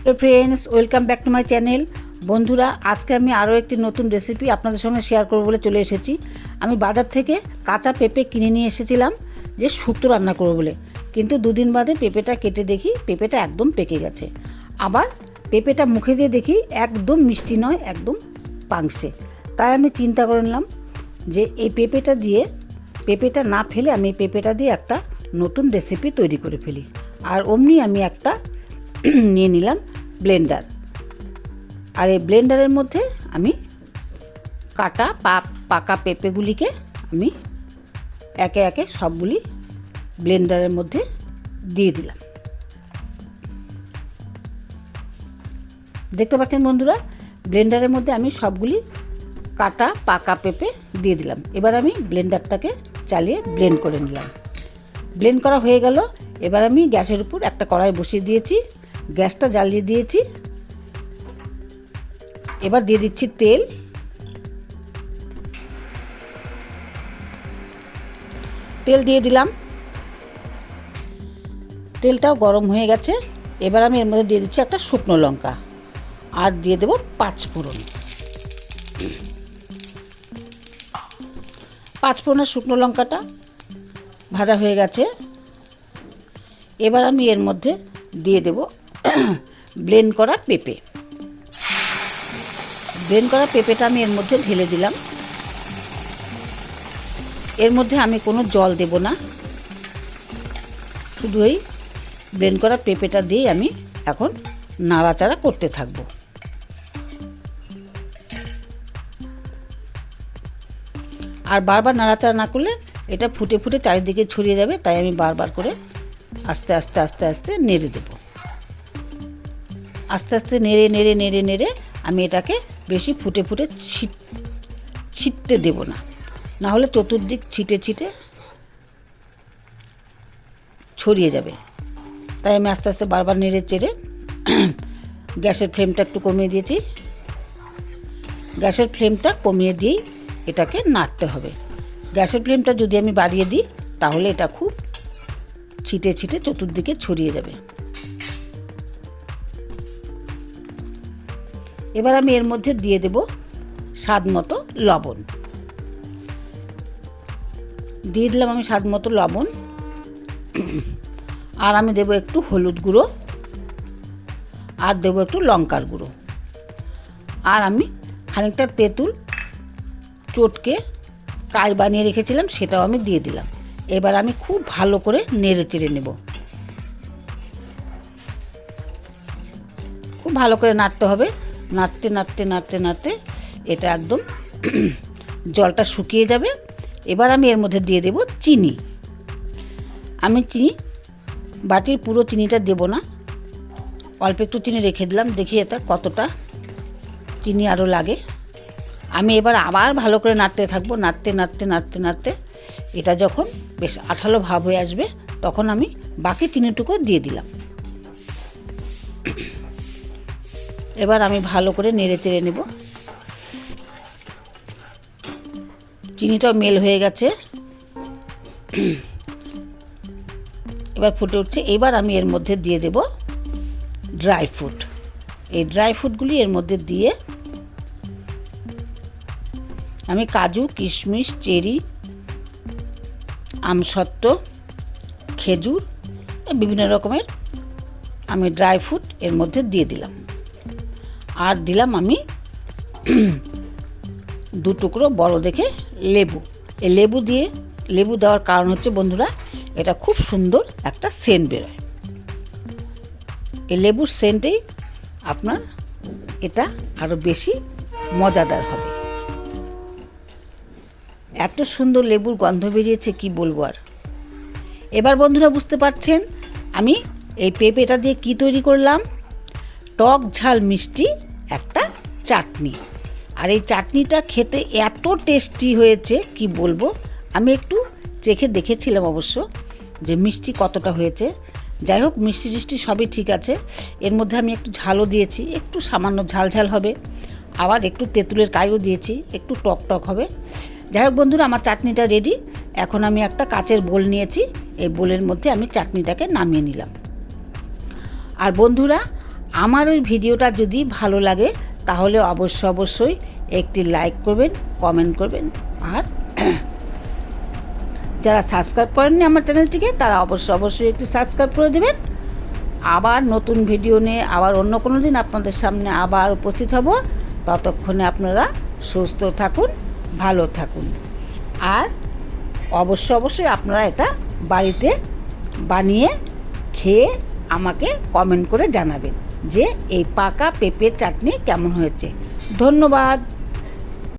Hello friends, welcome back to my channel. বন্ধুরা, আজকে আমি আরও একটি নতুন রেসিপি আপনাদের সঙ্গে শেয়ার করব বলে চলে এসেছি। আমি বাজার থেকে কাঁচা পেঁপে কিনে নিয়ে এসেছিলাম যে শুক্তো রান্না করব বলে, কিন্তু দুদিন বাদে পেঁপেটা কেটে দেখি পেঁপেটা একদম পেকে গেছে। আবার পেঁপেটা মুখে দিয়ে দেখি একদম মিষ্টি নয়, একদম পাংশে। তাই আমি চিন্তা করে নিলাম যে এই পেঁপেটা না ফেলে আমি এই পেঁপেটা দিয়ে একটা নতুন রেসিপি তৈরি করে ফেলি। আর অমনি আমি একটা নিয়ে নিলাম ব্লেন্ডার। আর এই ব্লেন্ডারের মধ্যে আমি কাটা পাকা পেঁপেগুলিকে আমি একে একে সবগুলি ব্লেন্ডারের মধ্যে দিয়ে দিলাম। দেখতে পাচ্ছেন বন্ধুরা, ব্লেন্ডারের মধ্যে আমি সবগুলি কাটা পাকা পেঁপে দিয়ে দিলাম। এবার আমি ব্লেন্ডারটাকে চালিয়ে ব্লেন্ড করে নিলাম। ব্লেন্ড করা হয়ে গেল। এবার আমি গ্যাসের উপর একটা কড়াই বসিয়ে দিয়েছি, গ্যাসটা জ্বালিয়ে দিয়েছি। এবার দিয়ে দিচ্ছি তেল। তেল দিয়ে দিলাম, তেলটাও গরম হয়ে গেছে। এবার আমি এর মধ্যে দিয়ে দিচ্ছি একটা শুকনো লঙ্কা, আর দিয়ে দেবো 5 ফোড়ন। 5 ফোড়নের শুকনো লঙ্কাটা ভাজা হয়ে গেছে। এবার আমি এর মধ্যে দিয়ে দেব ব্লেন্ড করা পেঁপে। ব্লেন্ড করা পেঁপেটা আমি এর মধ্যে ঢেলে দিলাম। এর মধ্যে আমি কোনো জল দেব না, শুধু এই ব্লেন্ড করা পেঁপেটা দিয়ে আমি এখন নাড়াচাড়া করতে থাকব। আর বারবার নাড়াচাড়া না করলে এটা ফুটে ফুটে চারিদিকে ছড়িয়ে যাবে, তাই আমি বারবার করে আস্তে আস্তে আস্তে আস্তে নেড়ে দেব। আস্তে আস্তে নেড়ে নেড়ে নেড়ে নেড়ে আমি এটাকে বেশি ফুটে ফুটে ছিটতে দেব না, না হলে চতুর্দিক ছিটে ছিটে ছড়িয়ে যাবে। তাই আমি আস্তে আস্তে বারবার নেড়ে চেড়ে গ্যাসের ফ্লেমটা একটু কমিয়ে দিয়েছি। গ্যাসের ফ্লেমটা কমিয়ে দিয়েই এটাকে নাড়তে হবে। গ্যাসের ফ্লেমটা যদি আমি বাড়িয়ে দিই তাহলে এটা খুব ছিটে ছিটে চতুর্দিকে ছড়িয়ে যাবে। এবার আমি এর মধ্যে দিয়ে দেব স্বাদ মতো লবণ। দিয়ে দিলাম আমি স্বাদ মতো লবণ। আর আমি দেব একটু হলুদ গুঁড়ো, আর দেব একটু লঙ্কার গুঁড়ো। আর আমি খানিকটা তেঁতুল চটকে কাই বানিয়ে রেখেছিলাম, সেটাও আমি দিয়ে দিলাম। এবার আমি খুব ভালো করে নেড়ে চেড়ে নেব। খুব ভালো করে নাড়তে হবে। নাড়তে নাড়তে নাড়তে নাড়তে এটা একদম জলটা শুকিয়ে যাবে। এবার আমি এর মধ্যে দিয়ে দেব চিনি। আমি চিনি বাটির পুরো চিনিটা দেব না, অল্প একটু চিনি রেখে দিলাম। দেখি এটা কতটা চিনি আরও লাগে। আমি এবার আবার ভালো করে নাড়তে থাকবো। নাড়তে নাড়তে নাড়তে নাড়তে এটা যখন বেশ আঠালো ভাব হয়ে আসবে তখন আমি বাকি চিনিটুকু দিয়ে দিলাম। এবার আমি ভালো করে নেড়ে চেড়ে নেব। চিনিটাও মেল হয়ে গেছে, এবার ফুটে উঠছে। এবার আমি এর মধ্যে দিয়ে দেব ড্রাই ফ্রুট। এই ড্রাই ফ্রুটগুলি এর মধ্যে দিয়ে আমি কাজু, কিশমিশ, চেরি, আমসত, খেজুর, বিভিন্ন রকমের আমি ড্রাই ফ্রুট এর মধ্যে দিয়ে দিলাম। আর দিলাম আমি 2 টুকরো বড় দেখে লেবু। এই লেবু দেওয়ার কারণ হচ্ছে বন্ধুরা, এটা খুব সুন্দর একটা সেন্ট বেরোয়। এই লেবুর সেন্টেই আপনার এটা আরও বেশি মজাদার হবে। এত সুন্দর লেবুর গন্ধ বেরিয়েছে কি বলবো আর। এবার বন্ধুরা বুঝতে পারছেন আমি এই পেঁপেটা দিয়ে কি তৈরি করলাম। টক ঝাল মিষ্টি একটা চাটনি। আর এই চাটনিটা খেতে এত টেস্টি হয়েছে কি বলবো। আমি একটু চেখে দেখেছিলাম অবশ্য যে মিষ্টি কতটা হয়েছে। যাই হোক, মিষ্টি টিষ্টি সবই ঠিক আছে। এর মধ্যে আমি একটু ঝালও দিয়েছি, একটু সামান্য ঝাল ঝাল হবে। আবার একটু তেঁতুলের কাইও দিয়েছি, একটু টক টক হবে। যাই হোক বন্ধুরা, আমার চাটনিটা রেডি। এখন আমি একটা কাচের বোল নিয়েছি, এই বোলের মধ্যে আমি চাটনিটাকে নামিয়ে নিলাম। আর বন্ধুরা, আমার ওই ভিডিওটা যদি ভালো লাগে তাহলে অবশ্যই একটি লাইক করবেন, কমেন্ট করবেন, আর যারা সাবস্ক্রাইব করেননি আমার চ্যানেলটিকে তারা অবশ্যই একটি সাবস্ক্রাইব করে দেবেন। আবার নতুন ভিডিও নিয়ে আবার অন্য কোনো দিন আপনাদের সামনে আবার উপস্থিত হব। ততক্ষণে আপনারা সুস্থ থাকুন, ভালো থাকুন, আর অবশ্যই আপনারা এটা বাড়িতে বানিয়ে খেয়ে আমাকে কমেন্ট করে জানাবেন যে এই পাকা পেঁপের চাটনি কেমন হয়েছে। ধন্যবাদ।